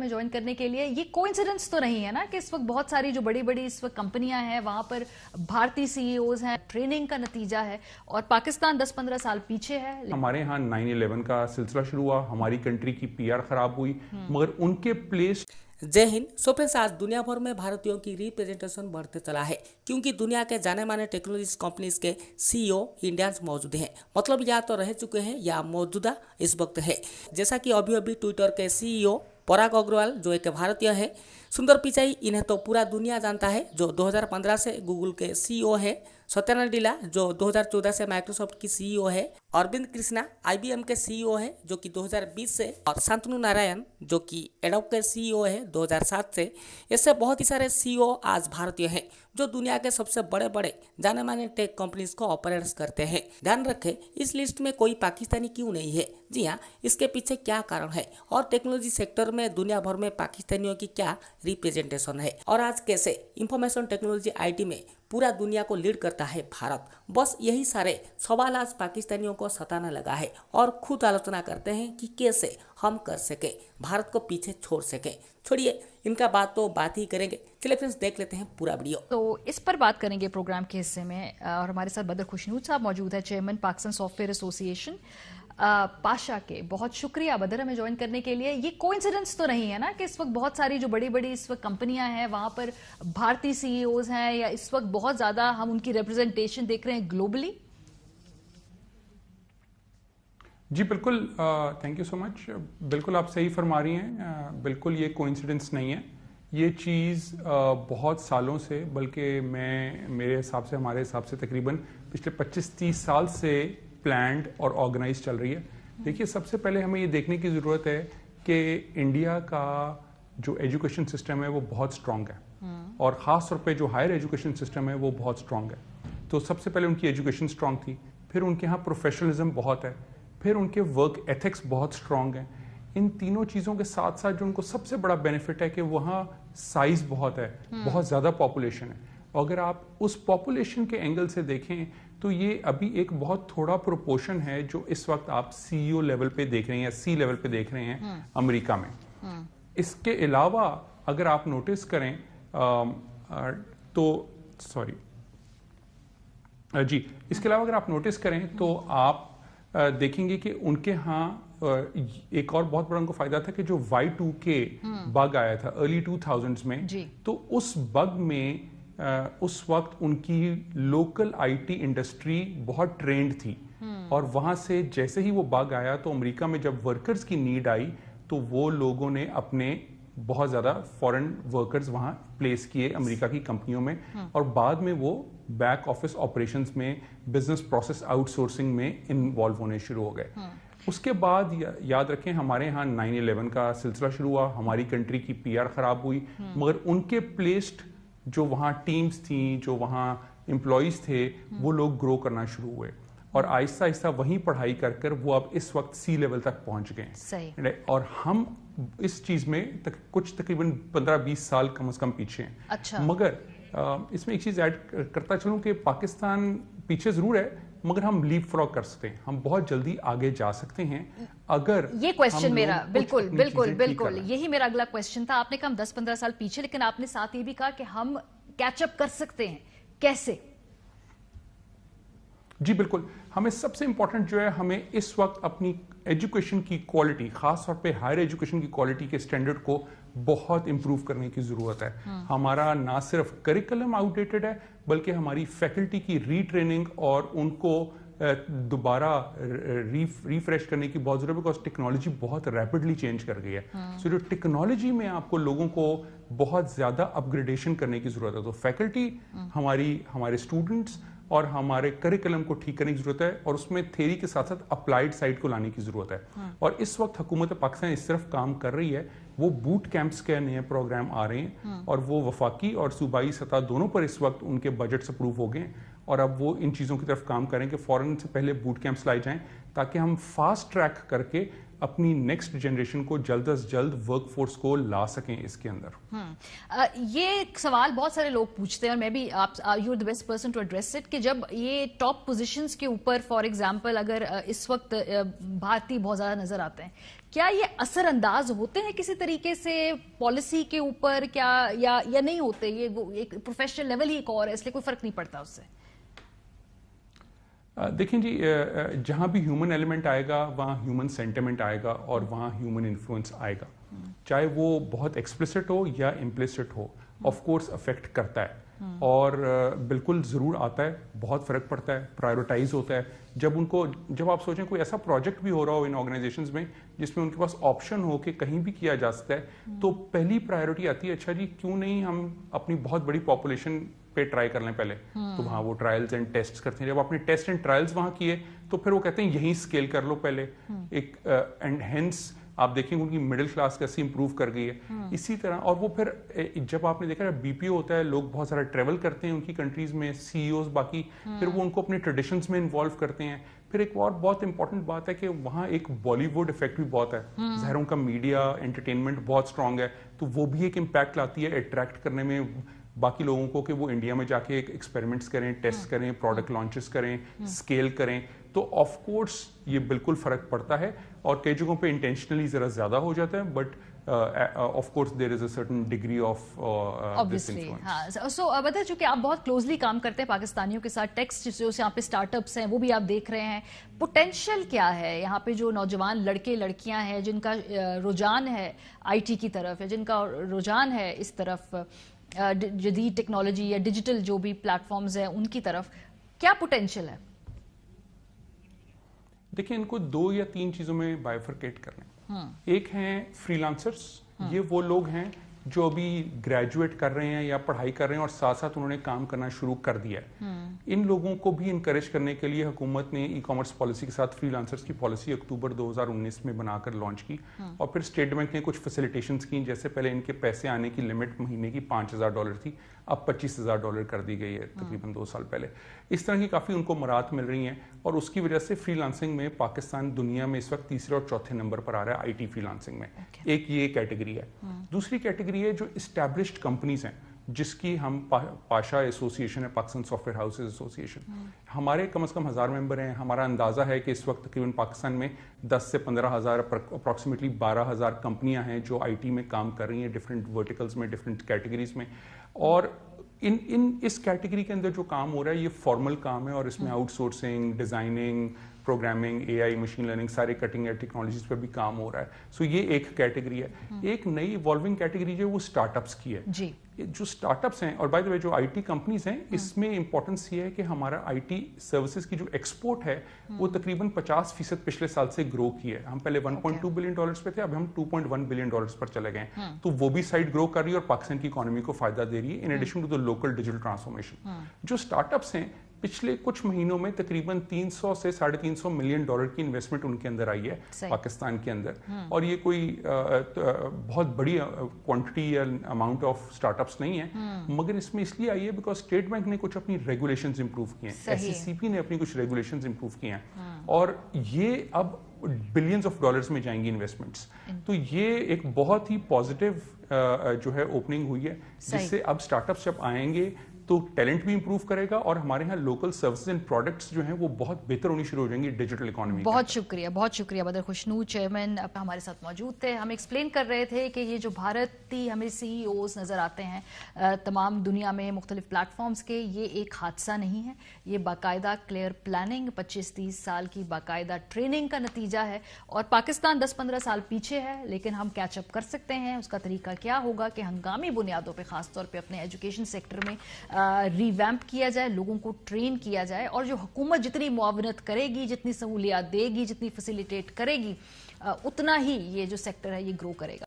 में ज्वाइन करने के लिए। ये कोइंसिडेंस तो नहीं है ना कि इस वक्त बहुत सारी जो बड़ी बड़ी इस वक्त कंपनियां हैं वहां पर भारतीय सीईओज हैं, ट्रेनिंग का नतीजा है और पाकिस्तान 10-15 साल पीछे है। हमारे यहाँ 9/11 का सिलसिला शुरू हुआ, हमारी कंट्री की पीआर खराब हुई, मगर उनके प्लेस। जय हिंद। सो फ्रेंड्स, आज दुनिया भर में भारतीयों की रिप्रेजेंटेशन बढ़ते चला है क्योंकि दुनिया के जाने माने टेक्नोलॉजी कंपनीज के सीईओ इंडियंस मौजूद हैं। मतलब या तो रह चुके हैं या मौजूदा इस वक्त है। जैसा कि अभी अभी ट्विटर के सीईओ पराग अग्रवाल जो एक भारतीय है, सुंदर पिचाई, इन्हें तो पूरा दुनिया जानता है, जो 2015 से गूगल के सीईओ है, सत्या नडेला जो 2014 से माइक्रोसॉफ्ट की सीईओ है, अरविंद कृष्णा आईबीएम के सीईओ है जो कि 2020 से, और शांतनु नारायण जो कि एडोब के सीईओ है 2007 से। इससे बहुत ही सारे सीईओ आज भारतीय हैं जो दुनिया के सबसे बड़े बड़े जाने माने टेक कंपनीज को ऑपरेट्स करते हैं। ध्यान रखें, इस लिस्ट में कोई पाकिस्तानी क्यों नहीं है। जी हाँ, इसके पीछे क्या कारण है और टेक्नोलॉजी सेक्टर में दुनिया भर में पाकिस्तानियों की क्या रिप्रेजेंटेशन है, और आज कैसे इंफॉर्मेशन टेक्नोलॉजी आईटी में पूरा दुनिया को लीड करता है भारत। बस यही सारे सवाल आज पाकिस्तानियों को सताने लगा है और खुद आलोचना करते हैं कि कैसे हम कर सके, भारत को पीछे छोड़ सके। छोड़िए इनका बात ही करेंगे। चलिए फ्रेंड्स, देख लेते हैं पूरा वीडियो। तो इस पर बात करेंगे प्रोग्राम के हिस्से में, और हमारे साथ बदर खुशनूद साहब मौजूद है, chairman Pakistan software association Pasha के। बहुत शुक्रिया बदर हमें ज्वाइन करने के लिए। ये कोइंसिडेंस तो नहीं है ना कि इस वक्त बहुत सारी जो बड़ी बड़ी इस वक्त कंपनियां हैं वहां पर भारतीय सीईओज हैं, या इस वक्त बहुत ज्यादा हम उनकी रिप्रेजेंटेशन देख रहे हैं ग्लोबली। जी बिल्कुल, थैंक यू सो मच। बिल्कुल आप सही फरमा रही हैं। बिल्कुल ये कोइंसिडेंस नहीं है। ये चीज़ बहुत सालों से, बल्कि मेरे हिसाब से, हमारे हिसाब से तकरीबन पिछले 25-30 साल से प्लान्ड और ऑर्गेनाइज चल रही है। देखिए, सबसे पहले हमें ये देखने की ज़रूरत है कि इंडिया का जो एजुकेशन सिस्टम है वो बहुत स्ट्रांग है, और ख़ास तौर पे जो हायर एजुकेशन सिस्टम है वो बहुत स्ट्रांग है। तो सबसे पहले उनकी एजुकेशन स्ट्रांग थी, फिर उनके यहाँ प्रोफेशनलिज्म बहुत है, फिर उनके वर्क एथिक्स बहुत स्ट्रांग हैं। इन तीनों चीज़ों के साथ साथ जो उनको सबसे बड़ा बेनिफिट है कि वहाँ साइज़ बहुत है, बहुत ज़्यादा पॉपुलेशन है। अगर आप उस पॉपुलेशन के एंगल से देखें तो ये अभी एक बहुत थोड़ा प्रोपोर्शन है जो इस वक्त आप सीईओ लेवल पे देख रहे हैं या सी लेवल पे देख रहे हैं अमेरिका में। इसके अलावा अगर आप नोटिस करें तो इसके अलावा अगर आप नोटिस करें तो आप देखेंगे कि उनके यहाँ एक और बहुत बड़ा उनको फायदा था कि जो Y2K बग आया था अर्ली 2000s में, तो उस बग में उस वक्त उनकी लोकल आईटी इंडस्ट्री बहुत ट्रेंड थी, और वहां से जैसे ही वो बग आया तो अमेरिका में जब वर्कर्स की नीड आई तो वो लोगों ने अपने बहुत ज़्यादा फॉरेन वर्कर्स वहाँ प्लेस किए अमेरिका की कंपनियों में, और बाद में वो बैक ऑफिस ऑपरेशंस में, बिजनेस प्रोसेस आउटसोर्सिंग में इन्वॉल्व होने शुरू हो गए। उसके बाद याद रखें, हमारे यहाँ 9/11 का सिलसिला शुरू हुआ, हमारी कंट्री की पीआर खराब हुई, मगर उनके प्लेस्ड जो वहाँ टीम्स थी, जो वहाँ एम्प्लॉयज़ थे, वो लोग ग्रो करना शुरू हुए, और आहिस्ता आहिस्ता वहीं पढ़ाई कर कर वो अब इस वक्त सी लेवल तक पहुंच गए। और हम इस चीज में कुछ तकरीबन 15-20 साल कम से कम पीछे हैं। अच्छा। मगर इसमें एक चीज ऐड करता चलूं कि पाकिस्तान पीछे जरूर है, मगर हम लीप फ्रॉग कर सकते हैं, हम बहुत जल्दी आगे जा सकते हैं अगर ये क्वेश्चन मेरा बिल्कुल यही मेरा अगला क्वेश्चन था। आपने कहा हम 10-15 साल पीछे, लेकिन आपने साथ ये भी कहा कि हम कैचअप कर सकते हैं। कैसे? जी बिल्कुल, हमें सबसे इंपॉर्टेंट जो है, हमें इस वक्त अपनी एजुकेशन की क्वालिटी, खास तौर पे हायर एजुकेशन की क्वालिटी के स्टैंडर्ड को बहुत इंप्रूव करने की जरूरत है। हमारा ना सिर्फ करिकुलम आउटडेटेड है, बल्कि हमारी फैकल्टी की रीट्रेनिंग और उनको दोबारा रिफ्रेश करने की बहुत जरूरत है, बिकॉज टेक्नोलॉजी बहुत रैपिडली चेंज कर गई है। सो जो टेक्नोलॉजी में आपको लोगों को बहुत ज्यादा अपग्रेडेशन करने की जरूरत है, तो फैकल्टी, हमारे स्टूडेंट्स और हमारे करिकुलम को ठीक करने की जरूरत है, और उसमें थ्योरी के साथ साथ अप्लाइड साइड को लाने की जरूरत है। और इस वक्त हुकूमत पाकिस्तान इस तरफ काम कर रही है। वो बूट कैंप्स के नए प्रोग्राम आ रहे हैं, और वो वफाकी और सूबाई सतह दोनों पर इस वक्त उनके बजट्स अप्रूव हो गए, और अब वो इन चीज़ों की तरफ काम करें कि फॉरेन से पहले बूट कैंप्स लाए जाएं, ताकि हम फास्ट ट्रैक करके अपनी नेक्स्ट जनरेशन को जल्द अज जल्द वर्क फोर्स को ला सकें इसके अंदर। ये एक सवाल बहुत सारे लोग पूछते हैं और मैं भी you are the best person to address it कि जब ये टॉप पोजीशंस के ऊपर फॉर एग्जांपल अगर इस वक्त भारतीय बहुत ज्यादा नजर आते हैं, क्या ये असरअंदाज होते हैं किसी तरीके से पॉलिसी के ऊपर क्या या नहीं होते? ये वो एक प्रोफेशनल लेवल ही एक और है, इसलिए कोई फर्क नहीं पड़ता उससे। देखिए जी, जहां भी ह्यूमन एलिमेंट आएगा वहां ह्यूमन सेंटिमेंट आएगा और वहां ह्यूमन इन्फ्लुएंस आएगा, चाहे वो बहुत एक्सप्लिसिट हो या इम्प्लिसिट हो, ऑफ कोर्स अफेक्ट करता है और बिल्कुल ज़रूर आता है, बहुत फ़र्क पड़ता है, प्रायोरिटाइज होता है। जब आप सोचें कोई ऐसा प्रोजेक्ट भी हो रहा हो इन ऑर्गेनाइजेशंस में जिसमें उनके पास ऑप्शन हो कि कहीं भी किया जा सकता है, तो पहली प्रायोरिटी आती है, अच्छा जी क्यों नहीं हम अपनी बहुत बड़ी पॉपुलेशन पे ट्राई कर लें पहले। तो वहाँ वो ट्रायल्स एंड टेस्ट करते हैं, जब आपने टेस्ट एंड ट्रायल्स वहाँ किए तो फिर वो कहते हैं यहीं स्केल कर लो पहले एक, एंड हेंस आप देखेंगे उनकी मिडिल क्लास कैसे इंप्रूव कर गई है। इसी तरह और वो फिर जब आपने देखा बीपीओ होता है, लोग बहुत सारा ट्रेवल करते हैं उनकी कंट्रीज में, सीईओज बाकी, फिर वो उनको अपने ट्रेडिशंस में इन्वॉल्व करते हैं। फिर एक और बहुत इंपॉर्टेंट बात है कि वहाँ एक बॉलीवुड इफेक्ट भी बहुत है, ज़ाहिर का मीडिया एंटरटेनमेंट बहुत स्ट्रांग है, तो वो भी एक इम्पैक्ट लाती है अट्रैक्ट करने में बाकी लोगों को कि वो इंडिया में जाके एक्सपेरिमेंट्स करें, टेस्ट करें, प्रोडक्ट लॉन्चेस करें, स्केल करें। तो ऑफ कोर्स ये बिल्कुल फर्क पड़ता है और कई जगहों पे इंटेंशनली जरा ज्यादा हो जाता है, but of course there is a certain degree of this influence. हाँ, सो बता चूंकि आप बहुत क्लोजली काम करते हैं पाकिस्तानियों के साथ, टेक्स्ट जो यहाँ पे स्टार्टअप्स हैं वो भी आप देख रहे हैं, पोटेंशियल क्या है यहाँ पे? जो नौजवान लड़के लड़कियां हैं जिनका रुझान है आईटी की तरफ है, जिनका रुझान है इस तरफ जदीद टेक्नोलॉजी या डिजिटल जो भी प्लेटफॉर्म्स हैं उनकी तरफ, क्या पोटेंशियल है? देखिए, इनको 2 या 3 चीजों में बाइफरकेट करना है। एक है फ्रीलांसर्स, ये वो लोग हैं जो अभी ग्रेजुएट कर रहे हैं या पढ़ाई कर रहे हैं और साथ साथ उन्होंने काम करना शुरू कर दिया है। इन लोगों को भी इनकरेज करने के लिए हुकूमत ने ई कॉमर्स पॉलिसी के साथ फ्रीलांसर्स की पॉलिसी अक्टूबर 2019 में बनाकर लॉन्च की और फिर स्टेट बैंक ने कुछ फैसिलिटेशंस की, जैसे पहले इनके पैसे आने की लिमिट महीने की $5,000 थी, अब $25,000 कर दी गई है तकरीबन 2 साल पहले। इस तरह की काफ़ी उनको मराहत मिल रही हैं और उसकी वजह से फ्रीलांसिंग में पाकिस्तान दुनिया में इस वक्त 3रे और 4थे नंबर पर आ रहा है आईटी फ्रीलांसिंग में। एक ये कैटेगरी है। दूसरी कैटेगरी है जो इस्टेब्लिश्ड कंपनीज हैं, जिसकी हम पाशा एसोसिएशन है, पाकिस्तान सॉफ्टवेयर हाउसेज एसोसिएशन, हमारे कम से कम 1000 मेंबर हैं। हमारा अंदाजा है कि इस वक्त तकरीबन पाकिस्तान में 10 से 15,000 अप्रॉक्सीमेटली 12,000 कंपनियां हैं जो आईटी में काम कर रही हैं, डिफरेंट वर्टिकल्स में, डिफरेंट कैटेगरीज में। और इस कैटेगरी के अंदर जो काम हो रहा है ये फॉर्मल काम है और इसमें outsourcing, designing, programming, AI, machine learning, सारे कटिंग एज टेक्नोलॉजीज पर भी काम हो रहा है। सो ये एक कैटेगरी है। एक नई इवॉल्विंग कैटेगरी जो वो स्टार्टअप्स की है जी। जो स्टार्टअप्स हैं और बाय द वे जो आईटी कंपनीज हैं, इसमें इंपॉर्टेंस ये है कि हमारा आईटी सर्विसेज की जो एक्सपोर्ट है वो तकरीबन 50% पिछले साल से ग्रो की है। हम पहले $1.2 बिलियन पे थे, अब हम $2.1 बिलियन पर चले गए। तो वो भी साइड ग्रो कर रही है और पाकिस्तान की इकोनॉमी को फायदा दे रही है, in addition to the local digital transformation. जो स्टार्टअप्स हैं पिछले कुछ महीनों में तकरीबन 300 से $350 मिलियन की इन्वेस्टमेंट उनके अंदर आई है पाकिस्तान के अंदर। और ये कोई बहुत बड़ी क्वांटिटी या अमाउंट ऑफ स्टार्टअप्स नहीं है, मगर इसमें इसलिए आई है बिकॉज स्टेट बैंक ने कुछ अपनी रेगुलेशंस इंप्रूव किए हैं, एससीसीपी ने अपनी कुछ रेगुलेशंस इंप्रूव किए हैं और ये अब बिलियंस ऑफ डॉलर्स में जाएंगी इन्वेस्टमेंट्स। तो ये एक बहुत ही पॉजिटिव जो है ओपनिंग हुई है, जिससे अब स्टार्टअप्स जब आएंगे तो टैलेंट भी इंप्रूव करेगा और हमारे यहाँ लोकल सर्विसेज एंड प्रोडक्ट्स जो हैं वो बहुत बेहतर होनी शुरू हो जाएंगी डिजिटल इकोनॉमी। बहुत शुक्रिया बदर खुशनू चेयरमैन हमारे साथ मौजूद थे। हम एक्सप्लेन कर रहे थे कि ये जो भारतीय हमें सीईओज नजर आते हैं तमाम दुनिया में मुख्तलिफ प्लेटफॉर्म्स के, ये एक हादसा नहीं है, ये बाकायदा क्लियर प्लानिंग 25-30 साल की बाकायदा ट्रेनिंग का नतीजा है। और पाकिस्तान 10-15 साल पीछे है, लेकिन हम कैचअप कर सकते हैं। उसका तरीका क्या होगा कि हंगामी बुनियादों पर खासतौर पर अपने एजुकेशन सेक्टर में रिवैम्प किया जाए, लोगों को ट्रेन किया जाए और जो हुकूमत जितनी मुआवनत करेगी, जितनी सहूलियात देगी, जितनी फैसिलिटेट करेगी, उतना ही ये जो सेक्टर है ये ग्रो करेगा।